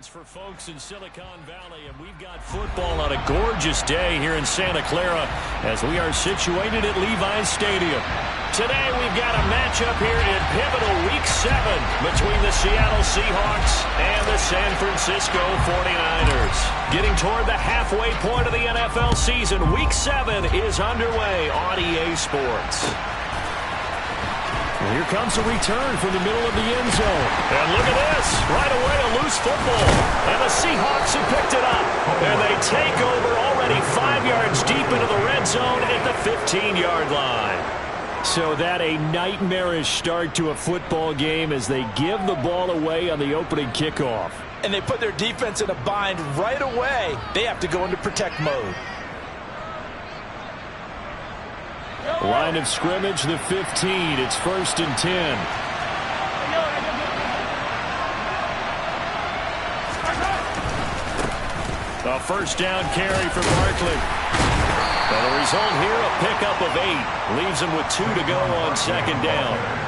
For folks in Silicon Valley, and we've got football on a gorgeous day here in Santa Clara as we are situated at Levi's Stadium. Today we've got a matchup here in pivotal Week 7 between the Seattle Seahawks and the San Francisco 49ers. Getting toward the halfway point of the NFL season, Week 7 is underway on EA Sports. Here comes a return from the middle of the end zone. And look at this. Right away, a loose football. And the Seahawks have picked it up. And they take over already 5 yards deep into the red zone at the 15-yard line. So that a nightmarish start to a football game as they give the ball away on the opening kickoff. And they put their defense in a bind right away. They have to go into protect mode. Line of scrimmage, the 15. It's 1st and 10. A first down carry for Barkley. And the result here, a pickup of 8. Leaves him with 2 to go on 2nd down.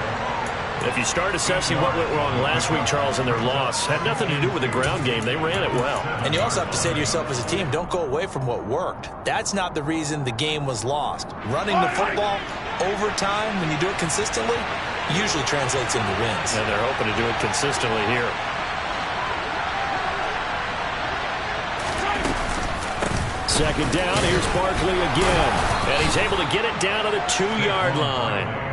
If you start assessing what went wrong last week, Charles, in their loss, had nothing to do with the ground game. They ran it well. And you also have to say to yourself as a team, don't go away from what worked. That's not the reason the game was lost. Running the football over time, when you do it consistently, usually translates into wins. And they're hoping to do it consistently here. Second down, here's Barkley again. And he's able to get it down to the 2-yard line.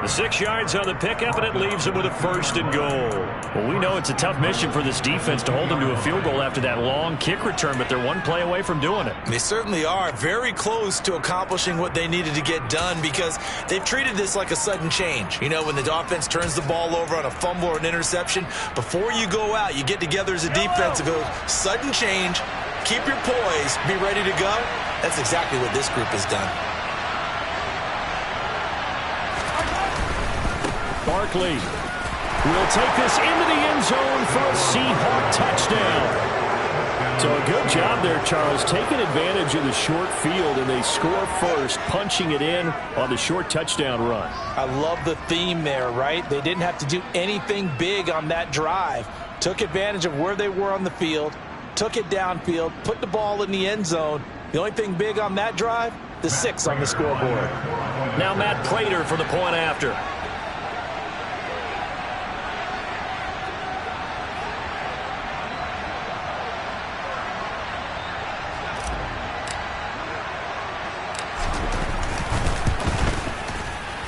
The 6 yards on the pickup, and it leaves him with a 1st and goal. Well, we know it's a tough mission for this defense to hold them to a field goal after that long kick return, but they're one play away from doing it. They certainly are very close to accomplishing what they needed to get done because they've treated this like a sudden change. You know, when the offense turns the ball over on a fumble or an interception, before you go out, you get together as a defense and go, sudden change, keep your poise, be ready to go. That's exactly what this group has done. Barkley will take this into the end zone for a Seahawk touchdown. So a good job there, Charles, taking advantage of the short field, and they score first, punching it in on the short touchdown run. I love the theme there, right? They didn't have to do anything big on that drive. Took advantage of where they were on the field, took it downfield, put the ball in the end zone. The only thing big on that drive, the 6 on the scoreboard. Now Matt Prater for the point after.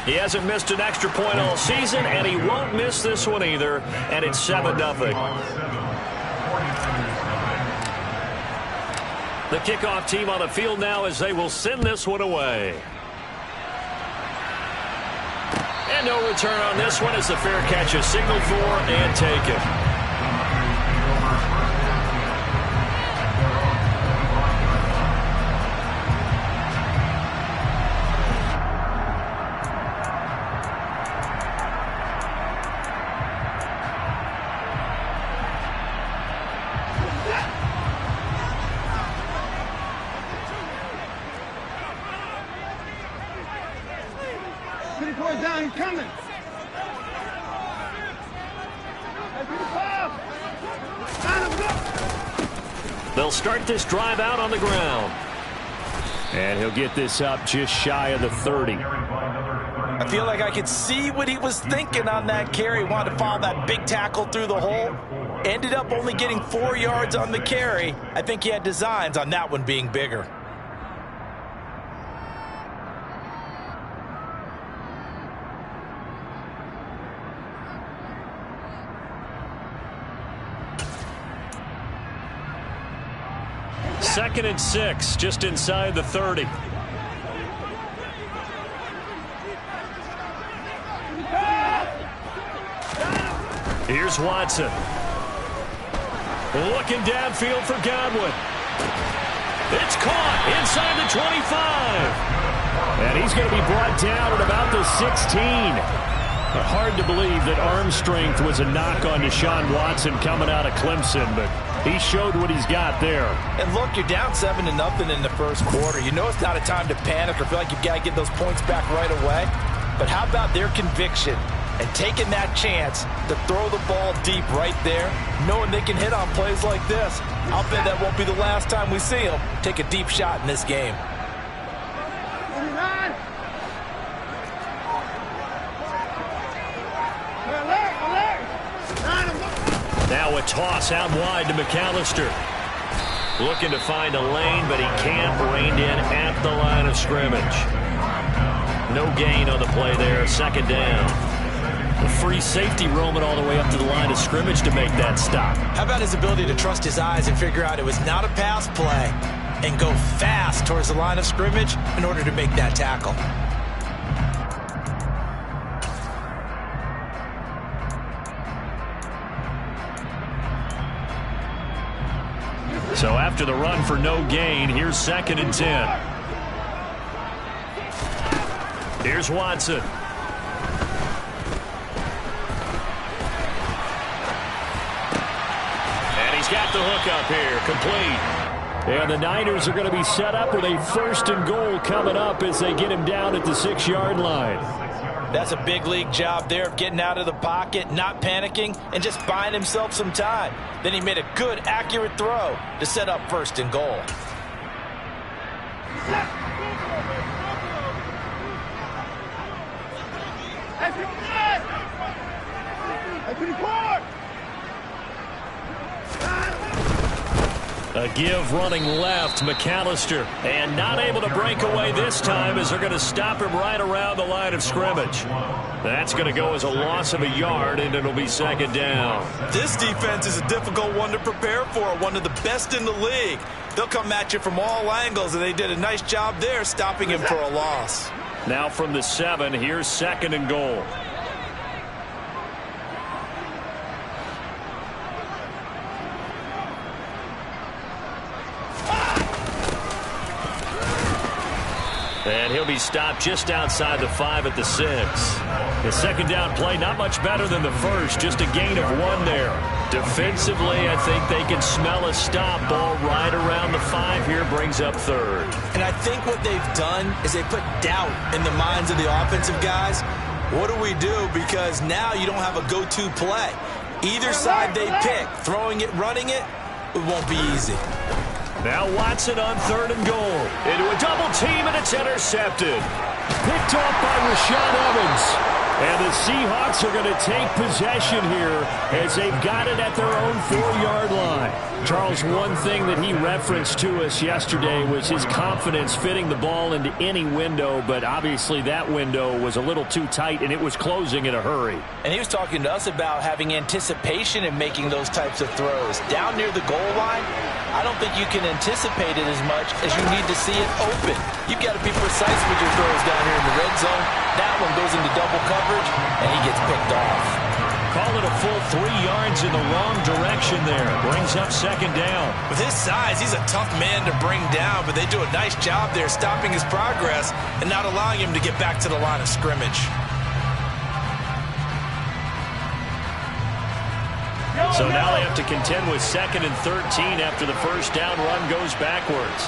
He hasn't missed an extra point all season, and he won't miss this one either, and it's 7-0. The kickoff team on the field now as they will send this one away. And no return on this one as the fair catch is signaled for and taken. Down coming. They'll start this drive out on the ground. And he'll get this up just shy of the 30. I feel like I could see what he was thinking on that carry. Wanted to follow that big tackle through the hole. Ended up only getting 4 yards on the carry. I think he had designs on that one being bigger. Second and 6, just inside the 30. Here's Watson. Looking downfield for Godwin. It's caught inside the 25. And he's going to be brought down at about the 16. Hard to believe that arm strength was a knock on Deshaun Watson coming out of Clemson, but he showed what he's got there. And look, you're down 7-0 in the first quarter. You know it's not a time to panic or feel like you've got to get those points back right away. But how about their conviction? and taking that chance to throw the ball deep right there, knowing they can hit on plays like this. I'll bet that won't be the last time we see them take a deep shot in this game. Now a toss out wide to McAllister. Looking to find a lane, but he can't. Reined in at the line of scrimmage. No gain on the play there. Second down. A free safety roaming all the way up to the line of scrimmage to make that stop. How about his ability to trust his eyes and figure out it was not a pass play and go fast towards the line of scrimmage in order to make that tackle. So after the run for no gain, here's 2nd and 10. Here's Watson. And he's got the hook up here, complete. And the Niners are going to be set up with a 1st and goal coming up as they get him down at the 6-yard line. That's a big league job there of getting out of the pocket, not panicking, and just buying himself some time. Then he made a good, accurate throw to set up 1st and goal. A give running left, McAllister, and not able to break away this time as they're going to stop him right around the line of scrimmage. That's going to go as a loss of a yard, and it'll be 2nd down. This defense is a difficult one to prepare for, one of the best in the league. They'll come at you from all angles, and they did a nice job there stopping him for a loss. Now from the 7, here's 2nd and goal. And he'll be stopped just outside the 5 at the 6. The 2nd down play, not much better than the first, just a gain of 1 there. Defensively, I think they can smell a stop. Ball right around the 5 here, brings up 3rd. And I think what they've done is they put doubt in the minds of the offensive guys. What do we do? Because now you don't have a go-to play. Either side they pick, throwing it, running it, it won't be easy. Now Watson on 3rd and goal. Into a double team, and it's intercepted. Picked off by Rashaan Evans. And the Seahawks are going to take possession here as they've got it at their own 4-yard line. Charles, one thing that he referenced to us yesterday was his confidence fitting the ball into any window, but obviously that window was a little too tight, and it was closing in a hurry. And he was talking to us about having anticipation in making those types of throws. Down near the goal line, I don't think you can anticipate it as much as you need to see it open. You've got to be precise with your throws down here in the red zone. That one goes into double coverage, and he gets picked off. Call it a full 3 yards in the wrong direction there. Brings up 2nd down. With his size, he's a tough man to bring down, but they do a nice job there stopping his progress and not allowing him to get back to the line of scrimmage. So now they have to contend with 2nd and 13 after the 1st down run goes backwards.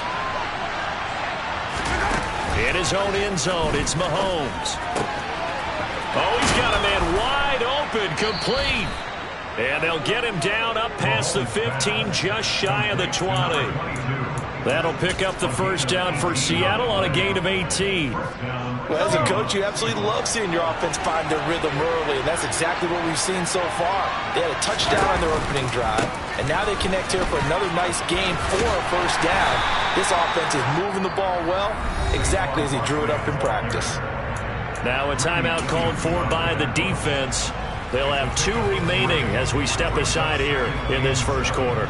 In his own end zone, it's Mahomes. Oh, he's got a man wide open, complete. And they'll get him down up past the 15, just shy of the 20. That'll pick up the 1st down for Seattle on a gain of 18. Well, as a coach, you absolutely love seeing your offense find their rhythm early, and that's exactly what we've seen so far. They had a touchdown on their opening drive, and now they connect here for another nice gain for a 1st down. This offense is moving the ball well, exactly as he drew it up in practice. Now a timeout called for by the defense. They'll have 2 remaining as we step aside here in this 1st quarter.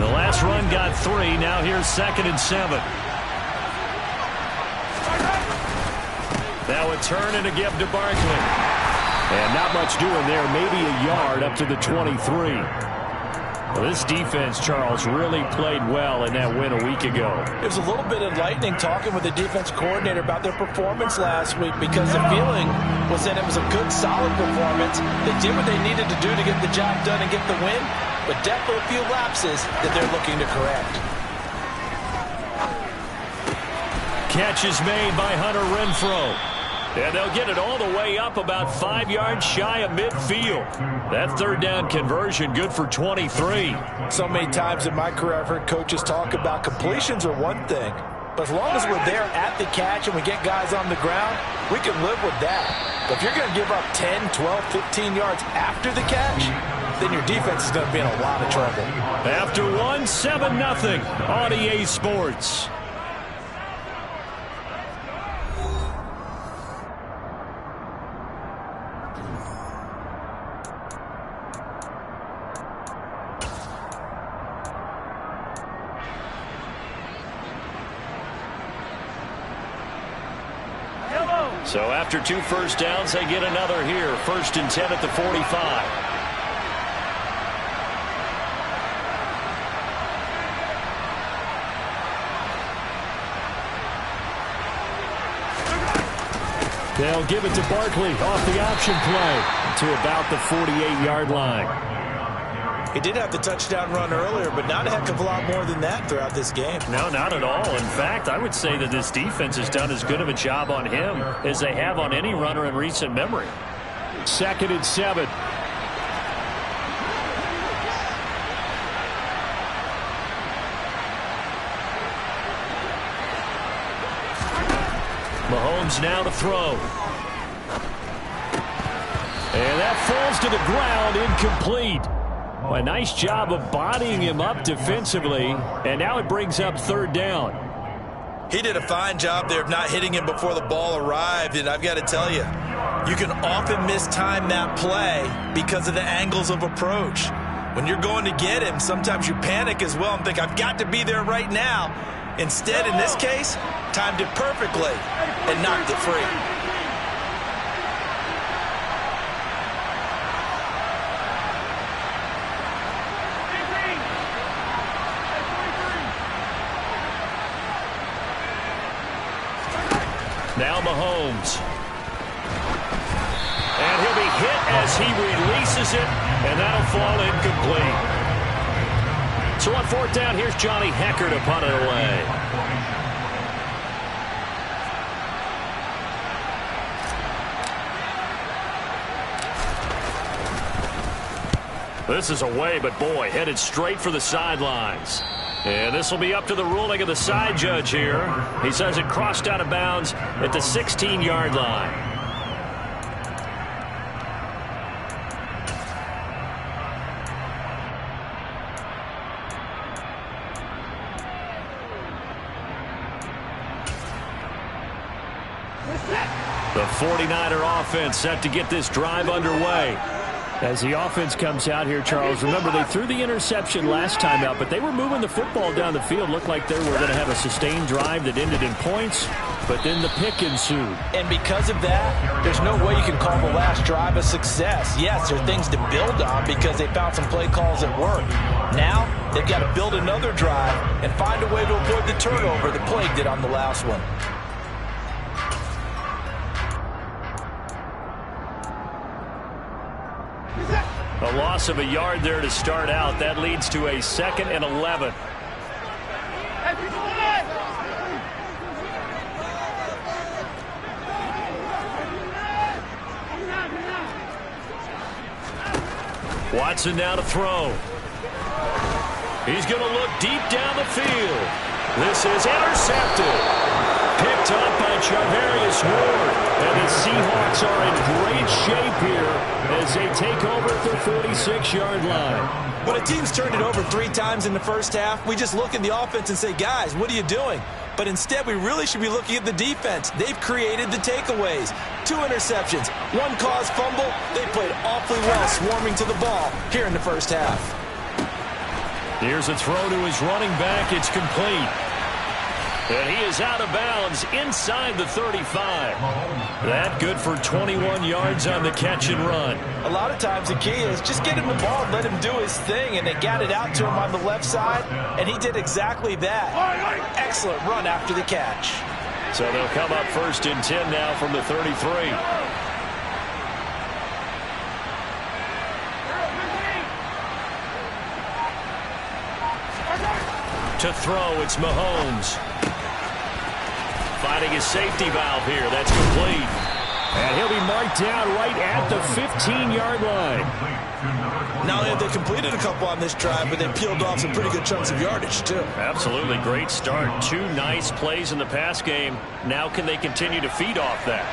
The last run got 3. Now here's 2nd and 7. Now a turn and a give to Barkley. And not much doing there. Maybe a yard up to the 23. Well, this defense, Charles, really played well in that win a week ago. It was a little bit enlightening talking with the defense coordinator about their performance last week, because the feeling was that it was a good, solid performance. They did what they needed to do to get the job done and get the win, but definitely a few lapses that they're looking to correct. Catch is made by Hunter Renfrow. And they'll get it all the way up about 5 yards shy of midfield. That third down conversion good for 23. So many times in my career I've heard coaches talk about completions are one thing, but as long as we're there at the catch and we get guys on the ground, we can live with that. But if you're going to give up 10, 12, 15 yards after the catch, then your defense is going to be in a lot of trouble. After one, 7-0 on EA Sports. So after 2 first downs, they get another here. 1st and 10 at the 45. They'll give it to Barkley off the option play to about the 48-yard line. He did have the touchdown run earlier, but not a heck of a lot more than that throughout this game. No, not at all. In fact, I would say that this defense has done as good of a job on him as they have on any runner in recent memory. 2nd and 7. Mahomes now to throw. And that falls to the ground, incomplete. A nice job of bodying him up defensively, and now it brings up 3rd down. He did a fine job there of not hitting him before the ball arrived, and I've got to tell you, you can often mistime that play because of the angles of approach. When you're going to get him, sometimes you panic as well and think, I've got to be there right now. Instead, in this case, timed it perfectly and knocked it free. Now Mahomes. And he'll be hit as he releases it, and that'll fall incomplete. So on 4th down, here's Johnny Hecker to punt it away. This is away, but boy, headed straight for the sidelines. And this will be up to the ruling of the side judge here. He says it crossed out of bounds at the 16-yard line. The 49er offense set to get this drive underway. As the offense comes out here, Charles, remember they threw the interception last time out, but they were moving the football down the field. Looked like they were going to have a sustained drive that ended in points, but then the pick ensued. And because of that, there's no way you can call the last drive a success. Yes, there are things to build on because they found some play calls that work. Now, they've got to build another drive and find a way to avoid the turnover that plagued it on the last one. A loss of a yard there to start out. That leads to a 2nd and 11. Watson now to throw. He's going to look deep down the field. This is intercepted. Picked up by Charvarius Ward. And the Seahawks are in great shape here as they take over at the 46-yard line. When a team's turned it over 3 times in the first half, we just look at the offense and say, guys, what are you doing? But instead, we really should be looking at the defense. They've created the takeaways. 2 interceptions, 1 caused fumble. They played awfully well swarming to the ball here in the first half. Here's a throw to his running back. It's complete. And he is out of bounds inside the 35. That good for 21 yards on the catch and run. A lot of times the key is just get him the ball and let him do his thing, and they got it out to him on the left side, and he did exactly that. Excellent run after the catch. So they'll come up 1st and 10 now from the 33. To throw, it's Mahomes. Finding his safety valve here. That's complete. And he'll be marked down right at the 15-yard line. Not only have they completed a couple on this drive, but they peeled off some pretty good chunks of yardage, too. Absolutely great start. 2 nice plays in the pass game. Now can they continue to feed off that?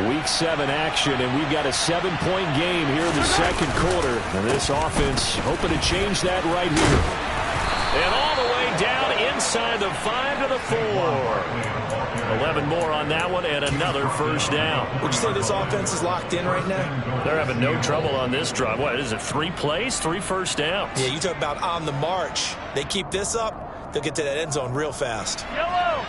Week 7 action, and we've got a 7-point game here in the second quarter. And this offense hoping to change that right here. And all the way down inside the 5 to the 4. 11 more on that one and another first down. Would you say this offense is locked in right now? They're having no trouble on this drive. What is it, 3 plays, 3 first downs? Yeah, you talk about on the march. They keep this up, they'll get to that end zone real fast. Yellow.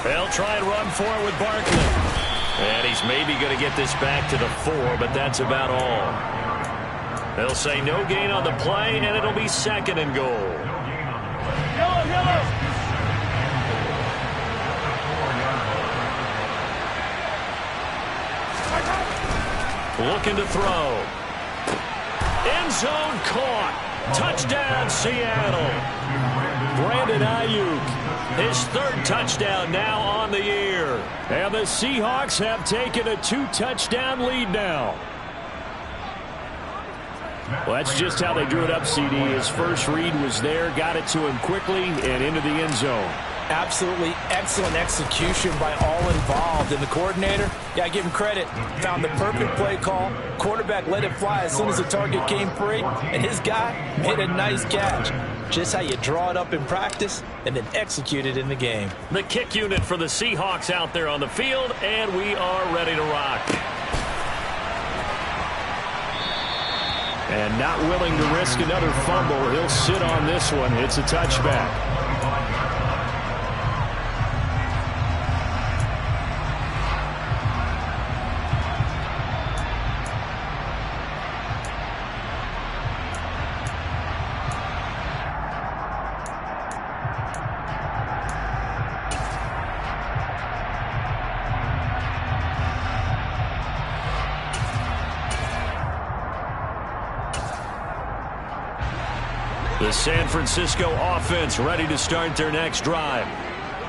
They'll try and run for it with Barkley. And he's maybe going to get this back to the 4, but that's about all. They'll say no gain on the play, and it'll be 2nd and goal. Yellow, yellow. Looking to throw. End zone caught. Touchdown, Seattle. Brandon Ayuk, his 3rd touchdown now on the year. And the Seahawks have taken a 2-touchdown lead now. Well, that's just how they drew it up, CD. His first read was there, got it to him quickly, and into the end zone. Absolutely excellent execution by all involved. And the coordinator, yeah, I give him credit, found the perfect play call. Quarterback let it fly as soon as the target came free, and his guy made a nice catch. Just how you draw it up in practice and then execute it in the game. The kick unit for the Seahawks out there on the field, and we are ready to rock. And not willing to risk another fumble. He'll sit on this one. It's a touchback. The San Francisco offense ready to start their next drive.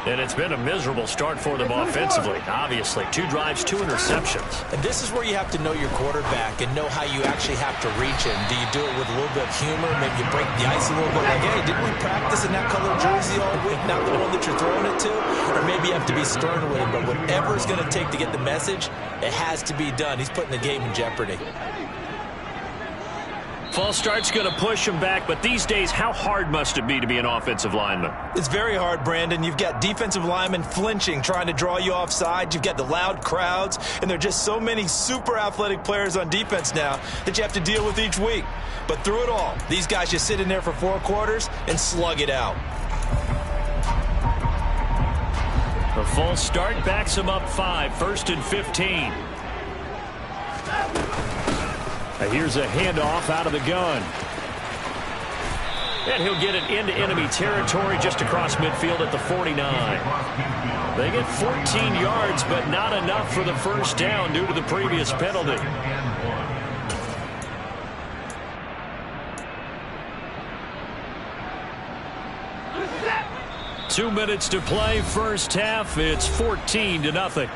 And it's been a miserable start for them offensively, obviously. 2 drives, 2 interceptions. And this is where you have to know your quarterback and know how you actually have to reach him. Do you do it with a little bit of humor? Maybe you break the ice a little bit. Like, hey, didn't we practice in that color jersey all week? Not the one that you're throwing it to? Or maybe you have to be stern with him. But whatever it's going to take to get the message, it has to be done. He's putting the game in jeopardy. False start's going to push him back, but these days, how hard must it be to be an offensive lineman? It's very hard, Brandon. You've got defensive linemen flinching, trying to draw you offside. You've got the loud crowds, and there are just so many super athletic players on defense now that you have to deal with each week. But through it all, these guys just sit in there for 4 quarters and slug it out. The false start backs him up 5, 1st and 15. Here's a handoff out of the gun. And he'll get it into enemy territory just across midfield at the 49. They get 14 yards, but not enough for the first down due to the previous penalty. Two minutes to play, first half. It's 14-0.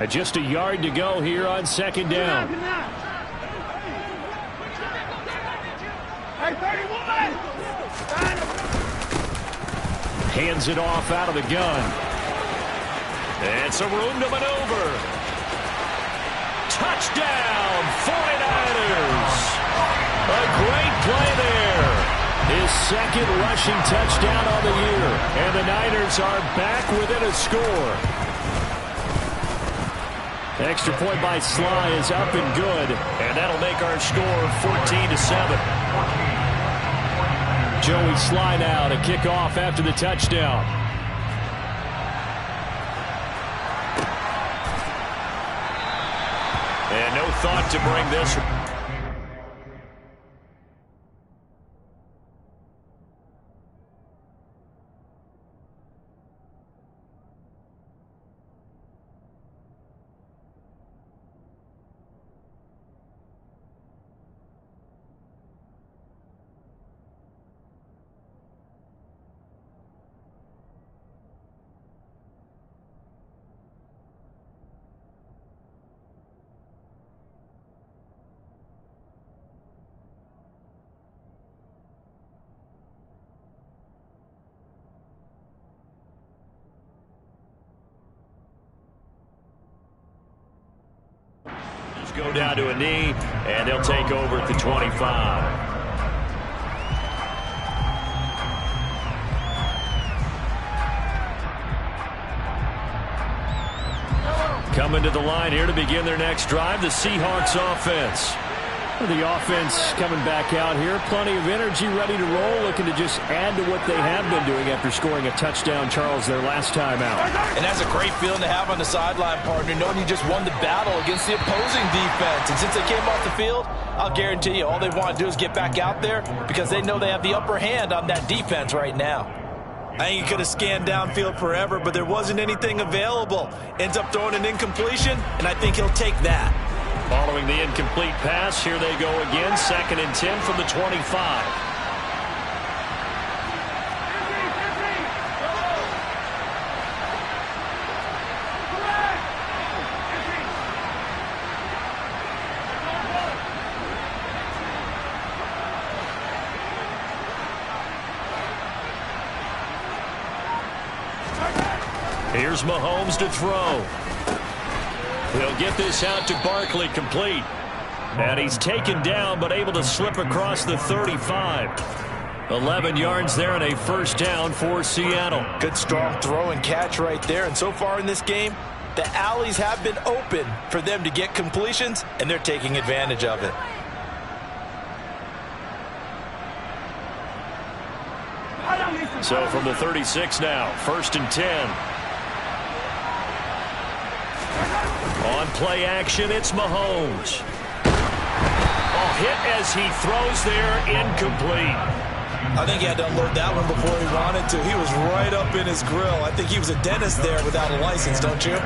Just a yard to go here on 2nd down. Hands it off out of the gun. It's a room to maneuver. Touchdown, 49ers. A great play there. His 2nd rushing touchdown on the year. And the Niners are back within a score. Extra point by Sly is up and good, and that'll make our score 14-7. Joey Sly now to kick off after the touchdown. And no thought to bring this. go down to a knee, and they'll take over at the 25. Coming to the line here to begin their next drive, the Seahawks offense. The offense coming back out here. Plenty of energy, ready to roll, looking to just add to what they have been doing after scoring a touchdown, Charles, their last time out. And that's a great feeling to have on the sideline, partner, knowing you just won the battle against the opposing defense. And since they came off the field, I'll guarantee you all they want to do is get back out there because they know they have the upper hand on that defense right now. I think he could have scanned downfield forever, but there wasn't anything available. Ends up throwing an incompletion, and I think he'll take that. Following the incomplete pass, here they go again, 2nd and 10 from the 25. Here's Mahomes to throw. He'll get this out to Barkley, complete. And he's taken down, but able to slip across the 35. 11 yards there and a first down for Seattle. Good strong throw and catch right there. And so far in this game, the alleys have been open for them to get completions, and they're taking advantage of it. So from the 36 now, 1st and 10. On play action, it's Mahomes. Hit as he throws there, incomplete. I think he had to unload that one before he wanted to. He was right up in his grill. I think he was a dentist there without a license, don't you?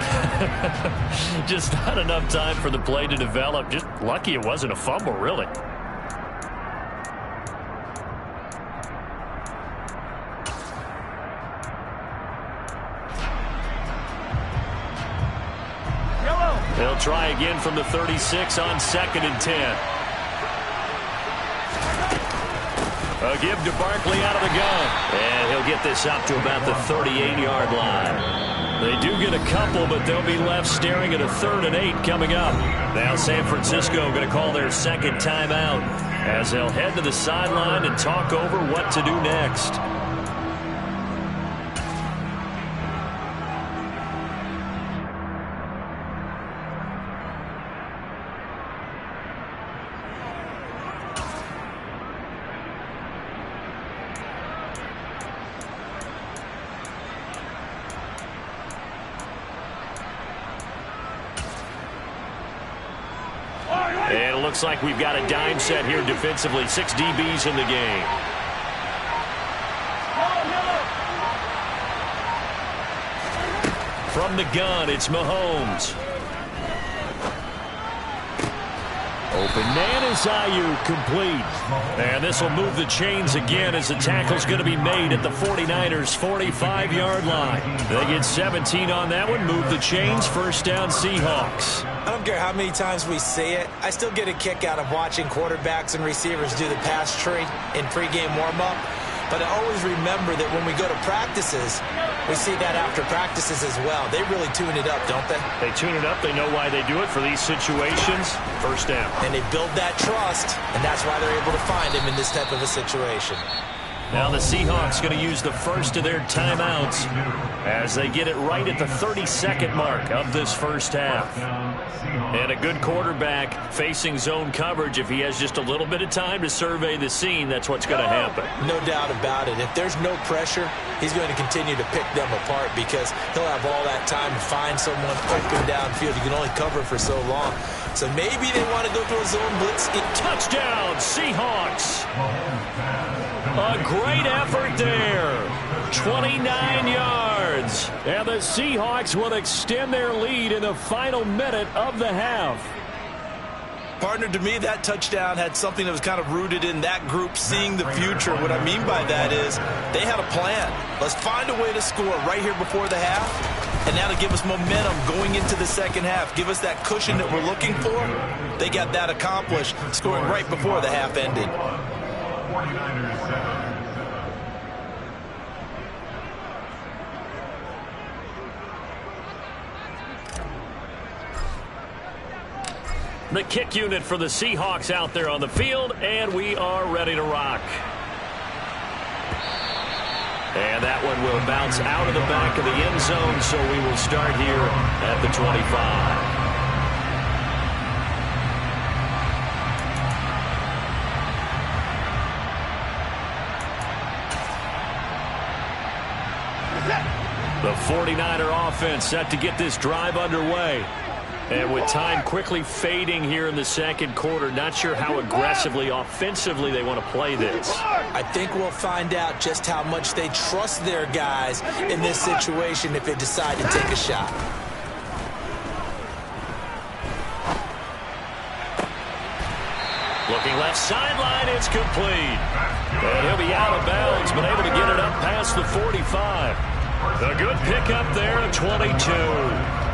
Just not enough time for the play to develop. Just lucky it wasn't a fumble, really. They'll try again from the 36 on 2nd and 10. A give to Barkley out of the gun. And he'll get this up to about the 38-yard line. They do get a couple, but they'll be left staring at a 3rd and 8 coming up. Now San Francisco going to call their 2nd timeout as they'll head to the sideline and talk over what to do next. And it looks like we've got a dime set here defensively. 6 DBs in the game. From the gun, it's Mahomes. Open man is Ayuk, complete. And this will move the chains again as the tackle's going to be made at the 49ers' 45-yard line. They get 17 on that one, move the chains, first down Seahawks. I don't care how many times we say it, I still get a kick out of watching quarterbacks and receivers do the pass tree in pregame warm-up. But I always remember that when we go to practices, we see that after practices as well. They really tune it up, don't they? They tune it up. They know why they do it for these situations. First down. And they build that trust, and that's why they're able to find him in this type of a situation. Now the Seahawks going to use the first of their timeouts as they get it right at the 32nd mark of this first half. And a good quarterback facing zone coverage, if he has just a little bit of time to survey the scene, that's what's going to happen. No doubt about it. If there's no pressure, he's going to continue to pick them apart because he'll have all that time to find someone open downfield. You can only cover for so long. So maybe they want to go to a zone blitz. Touchdown, Seahawks! A great effort there. 29 yards. And the Seahawks will extend their lead in the final minute of the half. Partner, to me, that touchdown had something that was kind of rooted in that group seeing the future. What I mean by that is they had a plan. Let's find a way to score right here before the half. And that'll give us momentum going into the second half. Give us that cushion that we're looking for. They got that accomplished, scoring right before the half ended. 49ers 7. The kick unit for the Seahawks out there on the field, and we are ready to rock. And that one will bounce out of the back of the end zone, so we will start here at the 25. The 49er offense set to get this drive underway. And with time quickly fading here in the second quarter, not sure how aggressively, offensively they want to play this. I think we'll find out just how much they trust their guys in this situation if they decide to take a shot. Looking left sideline, it's complete. And he'll be out of bounds, but able to get it up past the 45. A good pickup there at 22.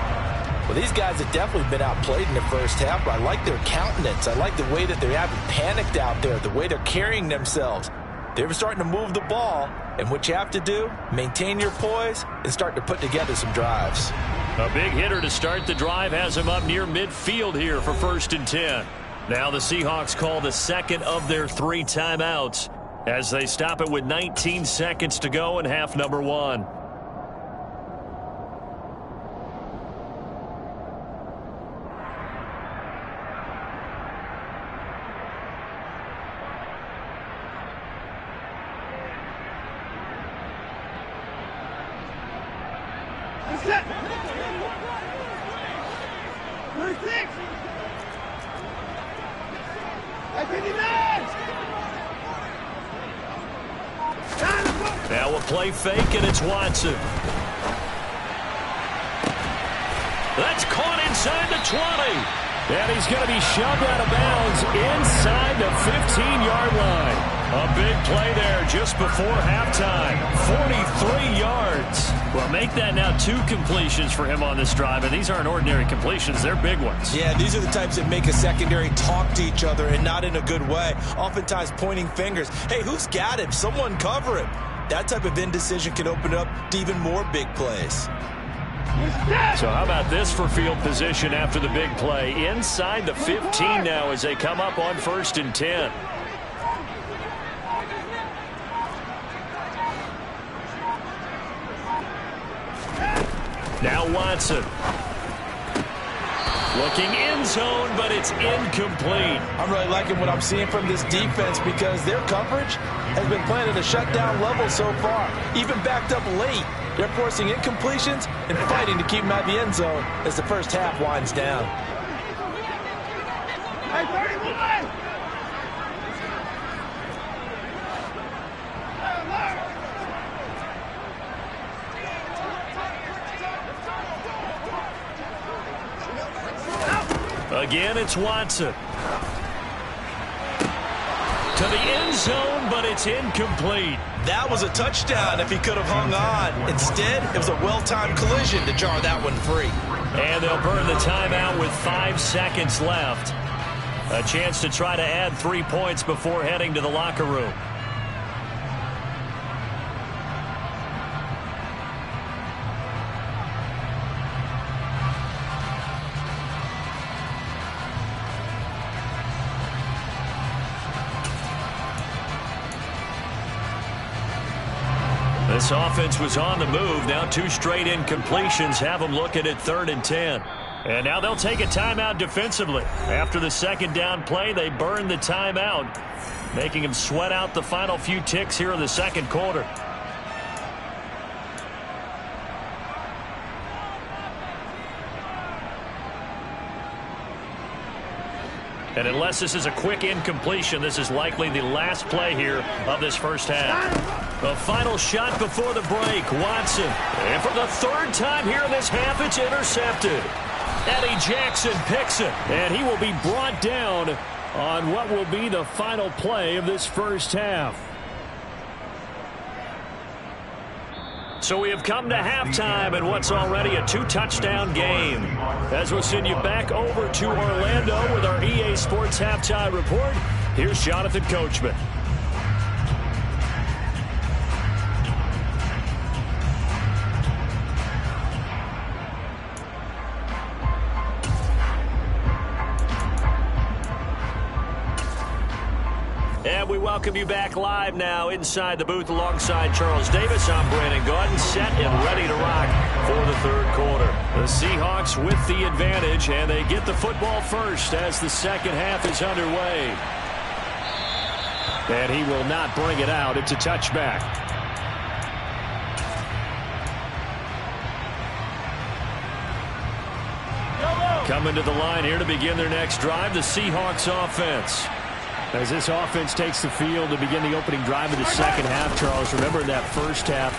Well, these guys have definitely been outplayed in the first half, but I like their countenance. I like the way that they haven't panicked out there, the way they're carrying themselves. They're starting to move the ball, and what you have to do, maintain your poise and start to put together some drives. A big hitter to start the drive has him up near midfield here for 1st and 10. Now the Seahawks call the second of their 3 timeouts as they stop it with 19 seconds to go in half number 1. Now a play fake, and it's Watson. That's caught inside the 20. And he's going to be shoved out of bounds inside the 15-yard line. A big play there just before halftime. 43 yards. Well, make that now 2 completions for him on this drive, and these aren't ordinary completions. They're big ones. Yeah, these are the types that make a secondary talk to each other and not in a good way. Oftentimes pointing fingers. Hey, who's got him? Someone cover him. That type of indecision can open up to even more big plays. So how about this for field position after the big play? Inside the 15 now as they come up on 1st and 10. Now Watson. Looking end zone, but it's incomplete. I'm really liking what I'm seeing from this defense because their coverage has been playing at a shutdown level so far. Even backed up late, they're forcing incompletions and fighting to keep them out of the end zone as the first half winds down. Hey, 31! Again, it's Watson. To the end zone, but it's incomplete. That was a touchdown if he could have hung on. Instead, it was a well-timed collision to jar that one free. And they'll burn the timeout with 5 seconds left. A chance to try to add 3 points before heading to the locker room. This offense was on the move. Now 2 straight incompletions have them looking at 3rd and 10. And now they'll take a timeout defensively. After the second down play, they burn the timeout, making them sweat out the final few ticks here in the second quarter. And unless this is a quick incompletion, this is likely the last play here of this first half. The final shot before the break, Watson. And for the 3rd time here in this half, it's intercepted. Eddie Jackson picks it, and he will be brought down on what will be the final play of this first half. So we have come to halftime in what's already a 2-touchdown game. As we'll send you back over to Orlando with our EA Sports Halftime Report, here's Jonathan Coachman. welcome you back live now inside the booth alongside Charles Davis. I'm Brandon Gaudin, set and ready to rock for the third quarter. The Seahawks with the advantage, and they get the football first as the second half is underway. And he will not bring it out. It's a touchback. Coming to the line here to begin their next drive, the Seahawks offense. As this offense takes the field to begin the opening drive of the second half, Charles, remember that first half,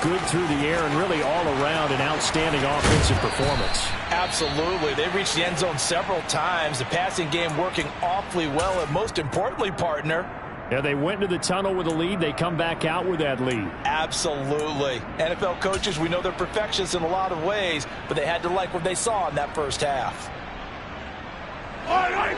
good through the air and really all around an outstanding offensive performance. Absolutely. They reached the end zone several times. The passing game working awfully well, and most importantly, partner, yeah, they went into the tunnel with a lead. They come back out with that lead. Absolutely. NFL coaches, we know they're perfectionists in a lot of ways, but they had to like what they saw in that first half. All right.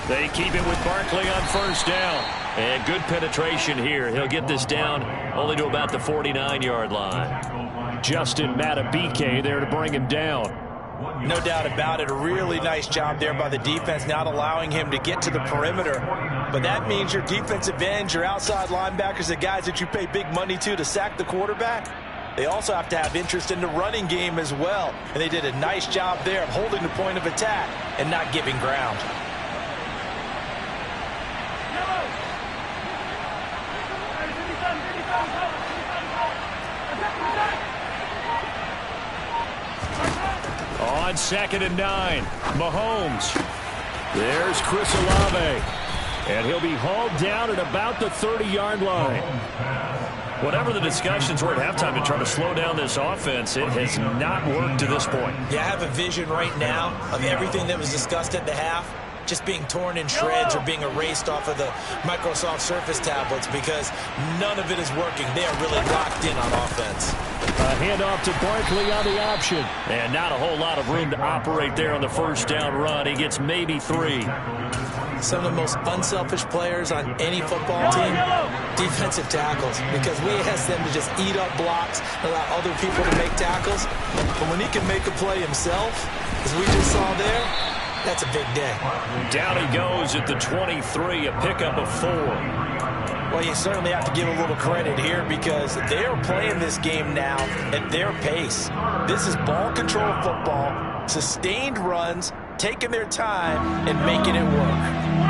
They keep it with Barkley on first down. And good penetration here. He'll get this down only to about the 49-yard line. Justin Matabike there to bring him down. No doubt about it. A really nice job there by the defense, not allowing him to get to the perimeter. But that means your defensive ends, your outside linebackers, the guys that you pay big money to sack the quarterback, they also have to have interest in the running game as well. And they did a nice job there of holding the point of attack and not giving ground. On 2nd and 9, Mahomes. There's Chris Olave. And he'll be hauled down at about the 30-yard line. Whatever the discussions were at halftime to try to slow down this offense, it has not worked to this point. Yeah, I have a vision right now of everything that was discussed at the half just being torn in shreds or being erased off of the Microsoft Surface tablets because none of it is working. They are really locked in on offense. A handoff to Barkley on the option. And not a whole lot of room to operate there on the first down run. He gets maybe 3. Some of the most unselfish players on any football team, defensive tackles, because we ask them to just eat up blocks, allow other people to make tackles. But when he can make a play himself, as we just saw there, that's a big day. Down he goes at the 23, a pickup of 4. Well, you certainly have to give a little credit here because they are playing this game now at their pace. This is ball control football, sustained runs, taking their time, and making it work.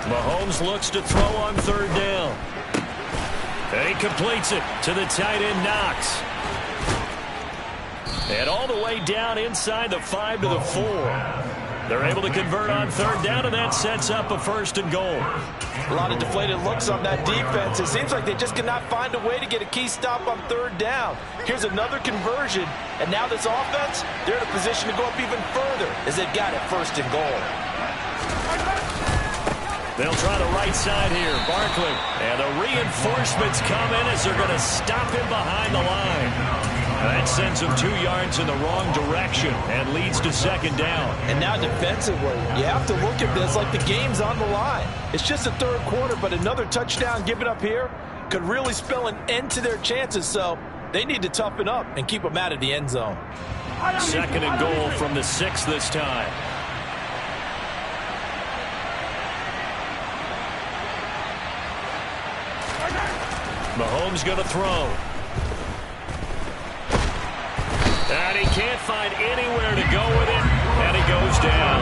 Mahomes looks to throw on 3rd down. And he completes it to the tight end, Knox. And all the way down inside the 5 to the 4. They're able to convert on 3rd down, and that sets up a 1st and goal. A lot of deflated looks on that defense. It seems like they just cannot find a way to get a key stop on 3rd down. Here's another conversion, and now this offense, they're in a position to go up even further as they've got it 1st and goal. They'll try the right side here. Barkley. And the reinforcements come in as they're going to stop him behind the line. That sends him 2 yards in the wrong direction and leads to 2nd down. And now defensively, you have to look at this like the game's on the line. It's just the 3rd quarter, but another touchdown given up here could really spell an end to their chances. So they need to toughen up and keep them out of the end zone. 2nd and goal from the 6 this time. Mahomes going to throw. And he can't find anywhere to go with it. And he goes down.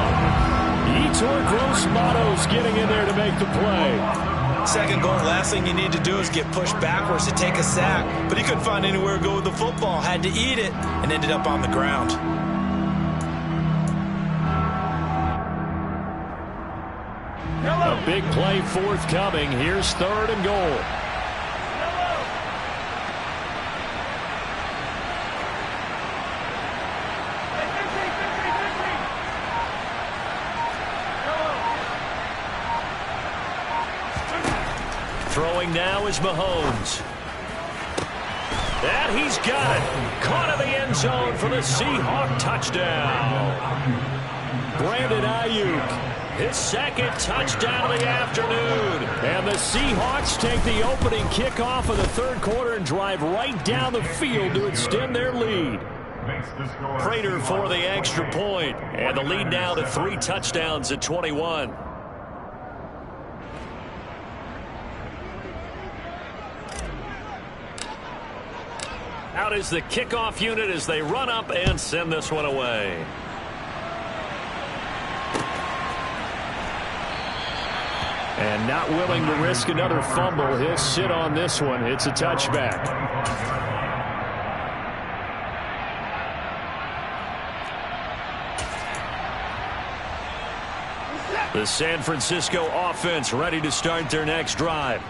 Yetur Gross-Matos getting in there to make the play. 2nd goal, last thing you need to do is get pushed backwards to take a sack. But he couldn't find anywhere to go with the football. Had to eat it and ended up on the ground. A big play forthcoming. Here's 3rd and goal. Throwing now is Mahomes. And he's got it. Caught in the end zone for the Seahawk touchdown. Brandon Ayuk, his second touchdown of the afternoon. And the Seahawks take the opening kickoff of the third quarter and drive right down the field to extend their lead. Prater for the extra point. And the lead now to 3 touchdowns at 21. Out is the kickoff unit as they run up and send this one away. And not willing to risk another fumble. He'll sit on this one. It's a touchback. The San Francisco offense ready to start their next drive.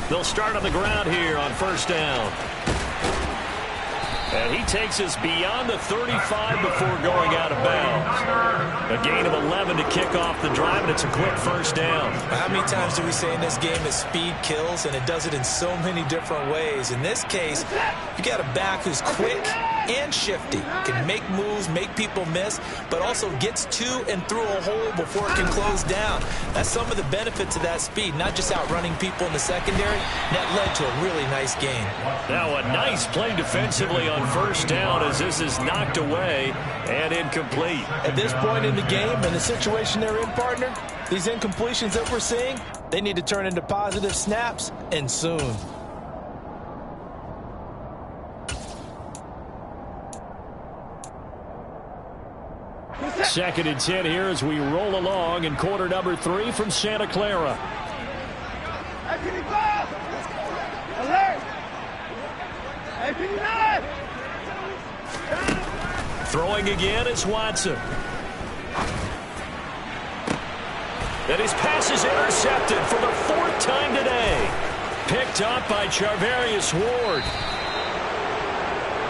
They'll start on the ground here on first down. And he takes us beyond the 35 before going out of bounds. A gain of 11 to kick off the drive, and it's a quick first down. How many times do we say in this game that speed kills, and it does it in so many different ways? In this case, you got a back who's quick and shifty, can make moves, make people miss, but also gets to and through a hole before it can close down. That's some of the benefits of that speed, not just outrunning people in the secondary. That led to a really nice game. Now a nice play defensively on first down as this is knocked away and incomplete. At this point in the game and the situation they're in, partner, these incompletions that we're seeing, they need to turn into positive snaps, and soon. Second and 10 here as we roll along in quarter number 3 from Santa Clara. Throwing again is Watson. And his pass is intercepted for the 4th time today. Picked up by Charvarius Ward.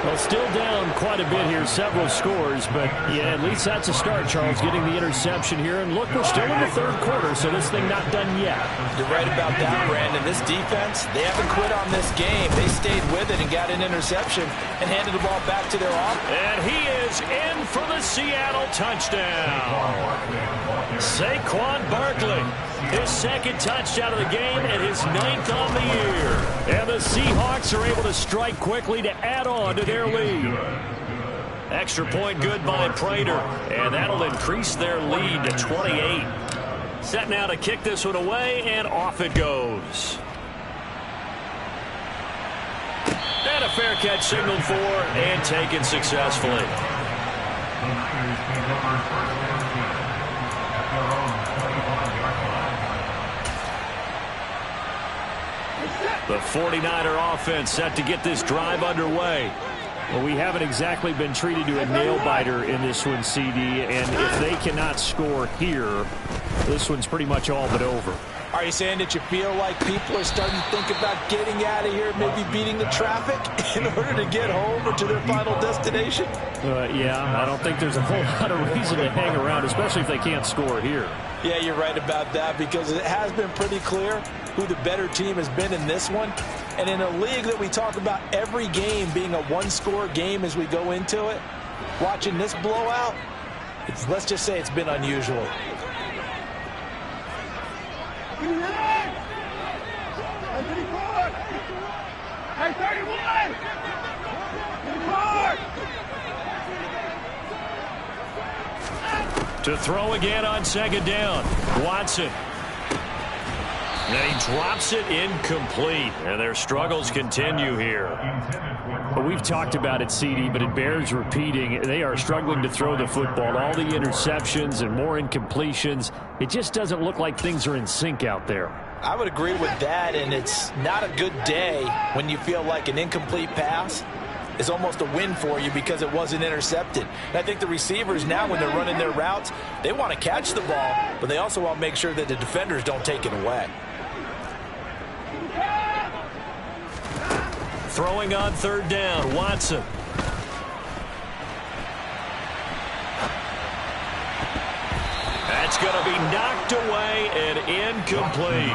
Well, still down quite a bit here, several scores, but yeah, at least that's a start, Charles, getting the interception here. And look, we're still in the third quarter, so this thing not done yet. You're right about that, Brandon. This defense, they haven't quit on this game. They stayed with it and got an interception and handed the ball back to their offense. And he is in for the Seattle touchdown. Saquon Barkley, his second touchdown of the game and his 9th on the year. And the Seahawks are able to strike quickly to add on to their lead. Extra point good by Prater, and that'll increase their lead to 28. Set now to kick this one away, and off it goes. And a fair catch signaled for and taken successfully. The 49er offense set to get this drive underway. Well, we haven't exactly been treated to a nail-biter in this one, CD, and if they cannot score here, this one's pretty much all but over. Are you saying that you feel like people are starting to think about getting out of here, maybe beating the traffic in order to get home or to their final destination? Yeah, I don't think there's a whole lot of reason to hang around, especially if they can't score here. Yeah, you're right about that, because it has been pretty clear who the better team has been in this one. And in a league that we talk about every game being a one-score game as we go into it, watching this blowout, let's just say it's been unusual. To throw again on second down. Watson. And he drops it incomplete. And their struggles continue here. Well, we've talked about it, CD, but it bears repeating. They are struggling to throw the football. All the interceptions and more incompletions. It just doesn't look like things are in sync out there. I would agree with that, and it's not a good day when you feel like an incomplete pass is almost a win for you because it wasn't intercepted. And I think the receivers now, when they're running their routes, they want to catch the ball, but they also want to make sure that the defenders don't take it away. Throwing on third down, Watson. going to be knocked away and incomplete.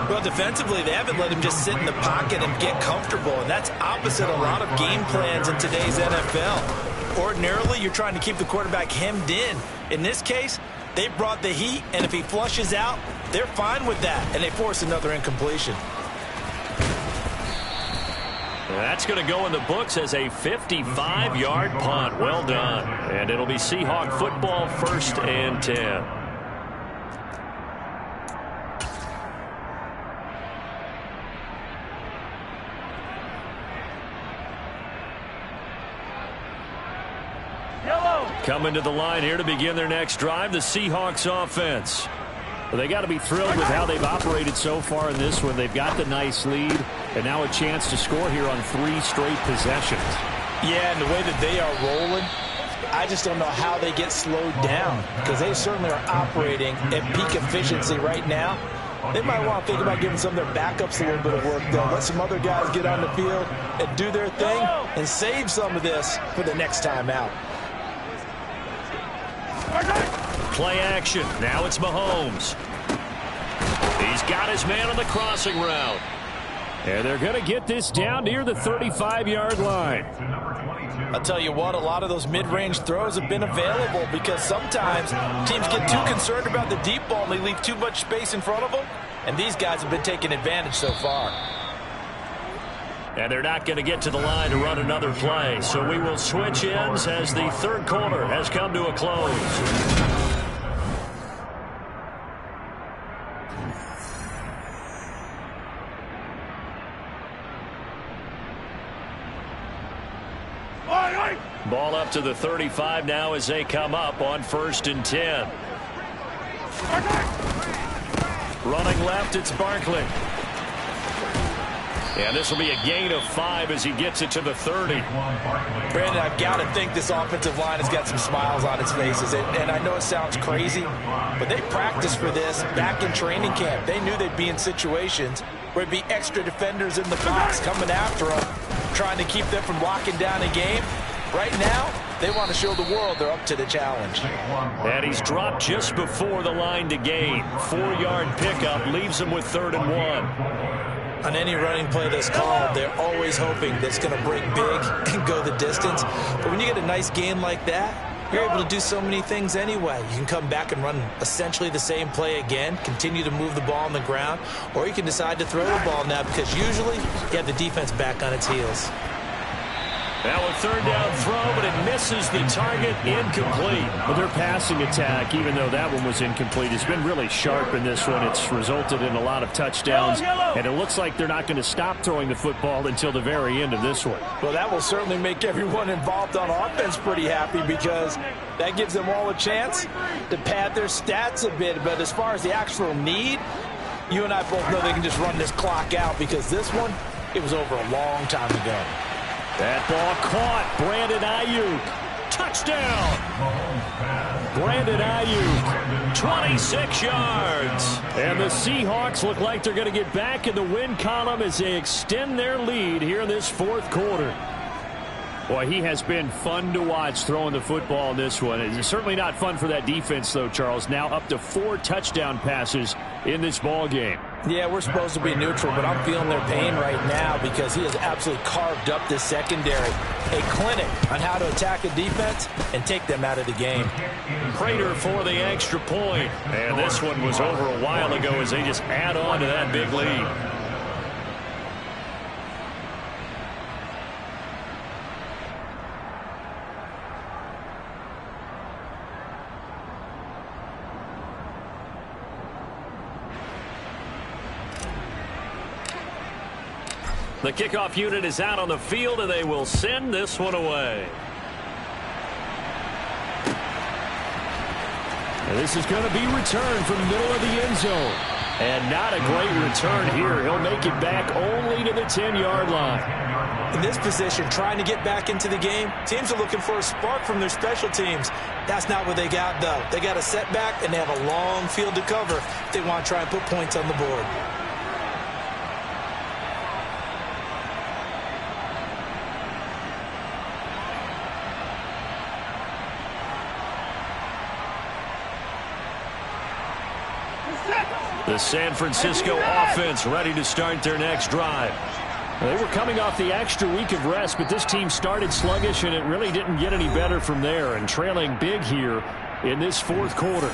Well, defensively, they haven't let him just sit in the pocket and get comfortable, and that's opposite a lot of game plans in today's NFL. Ordinarily, you're trying to keep the quarterback hemmed in. In this case, they brought the heat, and if he flushes out, they're fine with that, and they force another incompletion. That's going to go in the books as a 55-yard punt. Well done. And it'll be Seahawk football, 1st and 10. Coming to the line here to begin their next drive, the Seahawks offense. Well, they got to be thrilled with how they've operated so far in this one. They've got the nice lead, and now a chance to score here on 3 straight possessions. Yeah, and the way that they are rolling, I just don't know how they get slowed down, because they certainly are operating at peak efficiency right now. They might want to think about giving some of their backups a little bit of work, though. Let some other guys get on the field and do their thing and save some of this for the next time out. Play action. Now it's Mahomes. He's got his man on the crossing route. And they're going to get this down near the 35-yard line. I'll tell you what, a lot of those mid-range throws have been available because sometimes teams get too concerned about the deep ball and they leave too much space in front of them. And these guys have been taking advantage so far. And they're not going to get to the line to run another play. So we will switch ends as the third quarter has come to a close. Ball up to the 35 now as they come up on 1st and 10. Running left, it's Barkley. And this will be a gain of 5 as he gets it to the 30. Brandon, I've got to think this offensive line has got some smiles on its faces. And I know it sounds crazy, but they practiced for this back in training camp. They knew they'd be in situations where there'd be extra defenders in the box coming after them, trying to keep them from locking down a game. Right now, they want to show the world they're up to the challenge. And he's dropped just before the line to gain. 4-yard pickup leaves him with 3rd and 1. On any running play that's called, they're always hoping that it's going to break big and go the distance. But when you get a nice gain like that, you're able to do so many things anyway. You can come back and run essentially the same play again, continue to move the ball on the ground, or you can decide to throw the ball now because usually you have the defense back on its heels. Now a 3rd down throw, but it misses the target, incomplete. Well, their passing attack, even though that one was incomplete, has been really sharp in this one. It's resulted in a lot of touchdowns, and it looks like they're not going to stop throwing the football until the very end of this one. Well, that will certainly make everyone involved on offense pretty happy because that gives them all a chance to pad their stats a bit. But as far as the actual need, you and I both know they can just run this clock out because this one, it was over a long time ago. That ball caught. Brandon Ayuk. Touchdown. Brandon Ayuk. 26 yards. And the Seahawks look like they're going to get back in the win column as they extend their lead here in this 4th quarter. Boy, he has been fun to watch throwing the football in this one. It's certainly not fun for that defense, though, Charles. Now up to 4 touchdown passes in this ball game. Yeah, we're supposed to be neutral, but I'm feeling their pain right now because he has absolutely carved up this secondary. A clinic on how to attack a defense and take them out of the game. Prater for the extra point. And this one was over a while ago as they just add on to that big lead. The kickoff unit is out on the field, and they will send this one away. And this is going to be returned from the middle of the end zone. And not a great return here. He'll make it back only to the 10-yard line. In this position, trying to get back into the game, teams are looking for a spark from their special teams. That's not what they got, though. They got a setback, and they have a long field to cover if they want to try and put points on the board. The San Francisco offense ready to start their next drive. They were coming off the extra week of rest, but this team started sluggish, and it really didn't get any better from there, and trailing big here in this fourth quarter.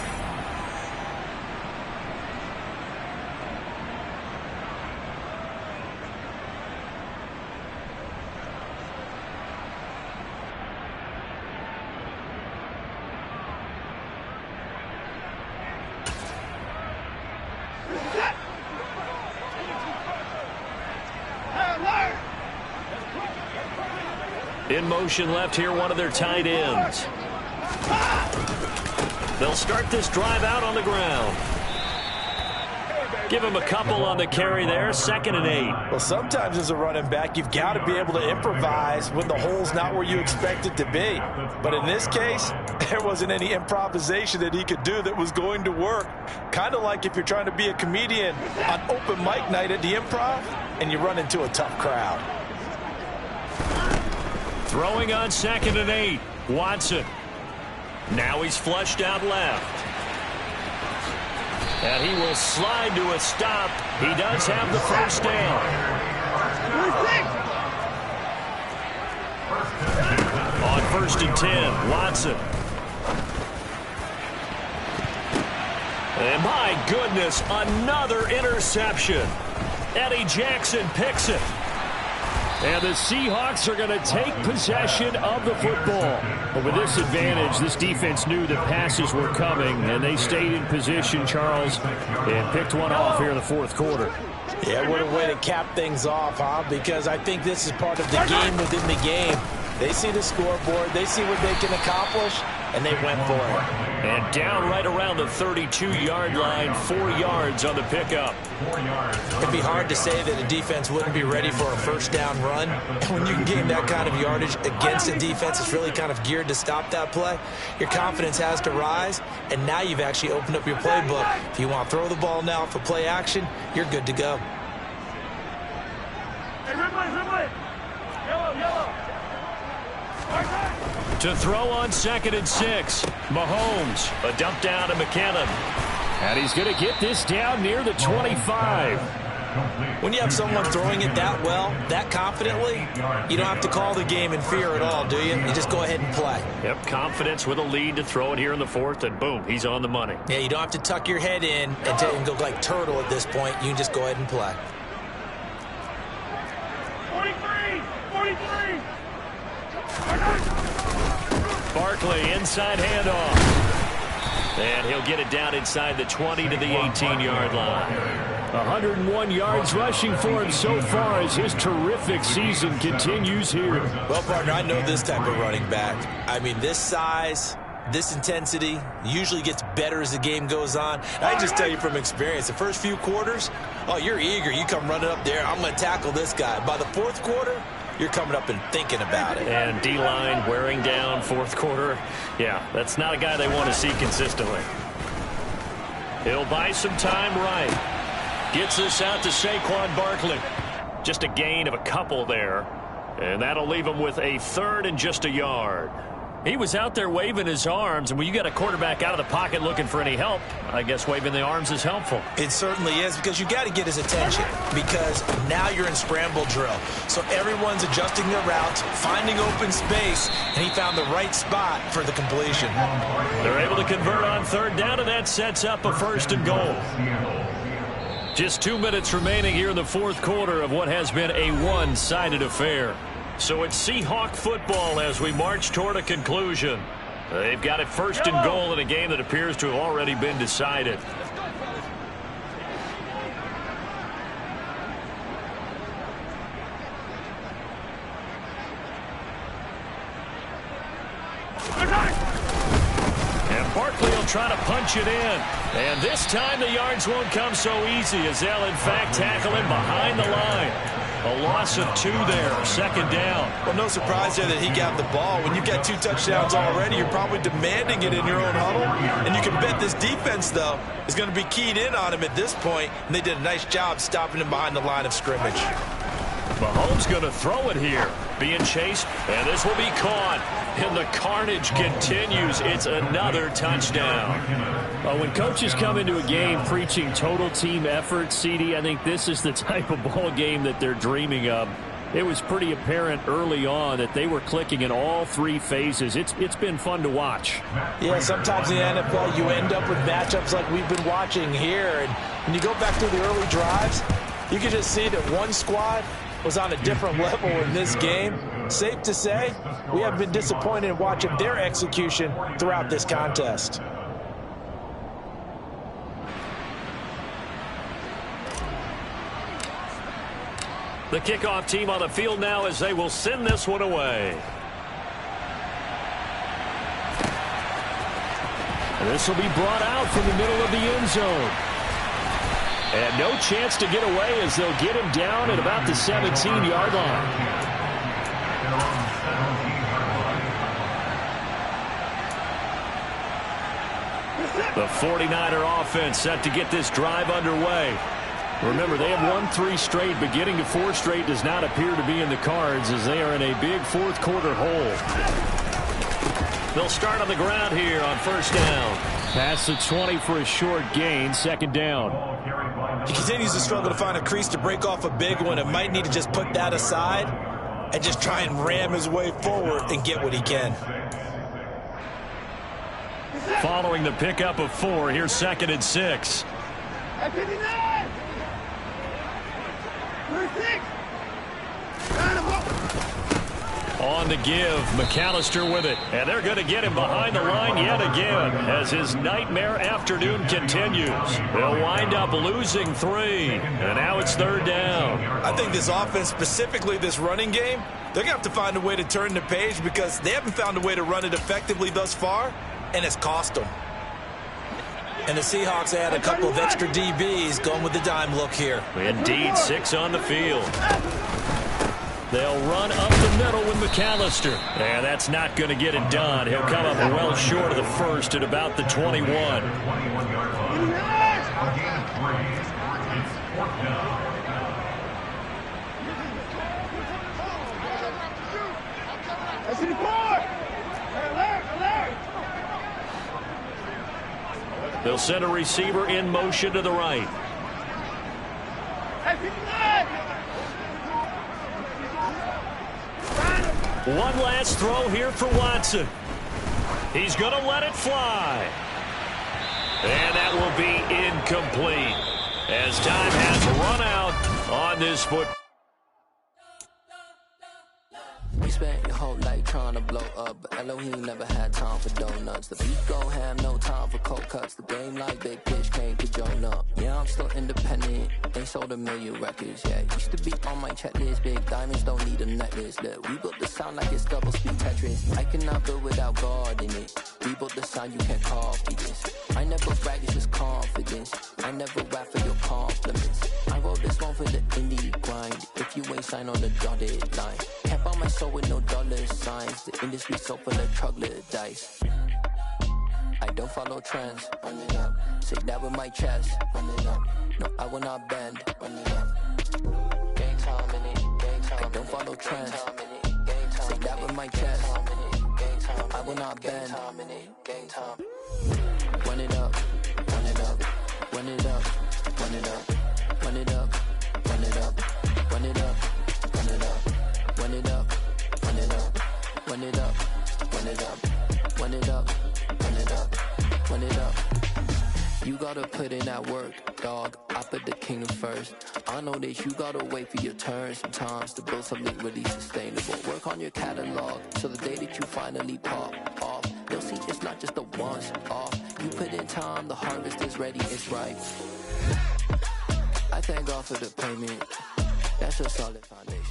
In motion left here, one of their tight ends. They'll start this drive out on the ground. Give him a couple on the carry there, 2nd and 8. Well, sometimes as a running back, you've got to be able to improvise when the hole's not where you expect it to be. But in this case, there wasn't any improvisation that he could do that was going to work. Kind of like if you're trying to be a comedian on open mic night at the Improv and you run into a tough crowd. Throwing on 2nd and 8. Watson. Now he's flushed out left. And he will slide to a stop. He does have the first down. On 1st and 10, Watson. And my goodness, another interception. Eddie Jackson picks it. And the Seahawks are going to take possession of the football. But with this advantage, this defense knew that passes were coming, and they stayed in position, Charles, and picked one off here in the fourth quarter. Yeah, what a way to cap things off, huh? Because I think this is part of the game within the game. They see the scoreboard, they see what they can accomplish, and they went for it. And down right around the 32-yard line, 4 yards on the pickup. It'd be hard to say that a defense wouldn't be ready for a first down run. When you can gain that kind of yardage against a defense that's really kind of geared to stop that play, your confidence has to rise, and now you've actually opened up your playbook. If you want to throw the ball now for play action, you're good to go. To throw on 2nd and 6, Mahomes, a dump down to McKinnon. And he's going to get this down near the 25. When you have someone throwing it that well, that confidently, you don't have to call the game in fear at all, do you? You just go ahead and play. Yep, confidence with a lead to throw it here in the fourth, and boom, he's on the money. Yeah, you don't have to tuck your head in and go like turtle at this point. You can just go ahead and play. 43! Barkley, inside handoff. And he'll get it down inside the 20 to the 18-yard line. 101 yards rushing for him so far as his terrific season continues here. Well, partner, I know this type of running back. I mean, this size, this intensity usually gets better as the game goes on. I just tell you from experience, the first few quarters, oh, you're eager. You come running up there, I'm going to tackle this guy. By the fourth quarter, you're coming up and thinking about it. And D-line wearing down fourth quarter. Yeah, that's not a guy they want to see consistently. He'll buy some time right. Gets this out to Saquon Barkley. Just a gain of a couple there. And that'll leave him with a 3rd and just a yard. He was out there waving his arms, and when you got a quarterback out of the pocket looking for any help, I guess waving the arms is helpful. It certainly is, because you got to get his attention, because now you're in scramble drill. So everyone's adjusting their routes, finding open space, and he found the right spot for the completion. They're able to convert on 3rd down, and that sets up a 1st and goal. Just 2 minutes remaining here in the fourth quarter of what has been a one-sided affair. So it's Seahawk football as we march toward a conclusion. They've got it 1st and goal in a game that appears to have already been decided. And Barkley will try to punch it in. And this time the yards won't come so easy as they'll in fact tackle him behind the line. A loss of 2 there, 2nd down. Well, no surprise there that he got the ball. When you've got 2 touchdowns already, you're probably demanding it in your own huddle. And you can bet this defense, though, is going to be keyed in on him at this point. And they did a nice job stopping him behind the line of scrimmage. Mahomes going to throw it here. Being chased, and this will be caught. And the carnage continues. It's another touchdown. When coaches come into a game preaching total team effort, CD, I think this is the type of ball game that they're dreaming of. It was pretty apparent early on that they were clicking in all three phases. It's been fun to watch. Yeah, sometimes in the NFL you end up with matchups like we've been watching here. And when you go back through the early drives, you can just see that one squad was on a different level in this game. Safe to say, we have been disappointed in watching their execution throughout this contest. The kickoff team on the field now as they will send this one away. And this will be brought out from the middle of the end zone. And no chance to get away as they'll get him down at about the 17-yard line. The 49er offense set to get this drive underway. Remember, they have won 3 straight, but getting to 4 straight does not appear to be in the cards as they are in a big fourth-quarter hole. They'll start on the ground here on first down. Past the 20 for a short gain, second down. He continues to struggle to find a crease to break off a big one and might need to just put that aside and just try and ram his way forward and get what he can. Following the pickup of 4, here's 2nd and 6. On the give, McAllister with it. And they're going to get him behind the line yet again as his nightmare afternoon continues. They'll wind up losing 3. And now it's 3rd down. I think this offense, specifically this running game, they're going to have to find a way to turn the page because they haven't found a way to run it effectively thus far, and it's cost them. And the Seahawks add a couple of extra DBs going with the dime look here. Indeed, 6 on the field. They'll run up the middle with McAllister. And that's not going to get it done. He'll come up well short of the first at about the 21. They'll send a receiver in motion to the right. One last throw here for Watson. He's going to let it fly. And that will be incomplete as time has run out on this foot. We spent your whole life trying to blow up, but Elohim never had time for donuts. The beat gon' have no time for cold cuts. The game like Big Pitch came to join up. Yeah, I'm still independent. Ain't sold a million records yet. Used to be on my checklist. Big diamonds don't need a necklace. Look, we built the sound like it's double speed Tetris. I cannot build without God in it. We built the sound you can't copy this. I never brag, it's just confidence. I never rap for your compliments. I wrote this one for the indie grind. If you ain't signed on the dotted line, can't buy my soul with no dollar signs. The industry so full of troglodytes. I don't follow trends. Run it up. Say that with my chest. Run it up. No, I will not bend. Run it up. Gang time in it. Gang time. I don't follow trends. Say that with my chest. I will not bend. Gang time. Run it up. Run it up. Run it up. Run it up. Run it up. Run it up. Run it up. Run it up. Run it up. Run it up. Run it up. Run it up. Run it up. Run it up. Run it up. You gotta put in that work, dog. I put the kingdom first. I know that you gotta wait for your turn sometimes to build something really sustainable. Work on your catalog so the day that you finally pop off, they'll see it's not just a once off. You put in time, the harvest is ready, it's ripe. I thank God for the payment. That's a solid foundation.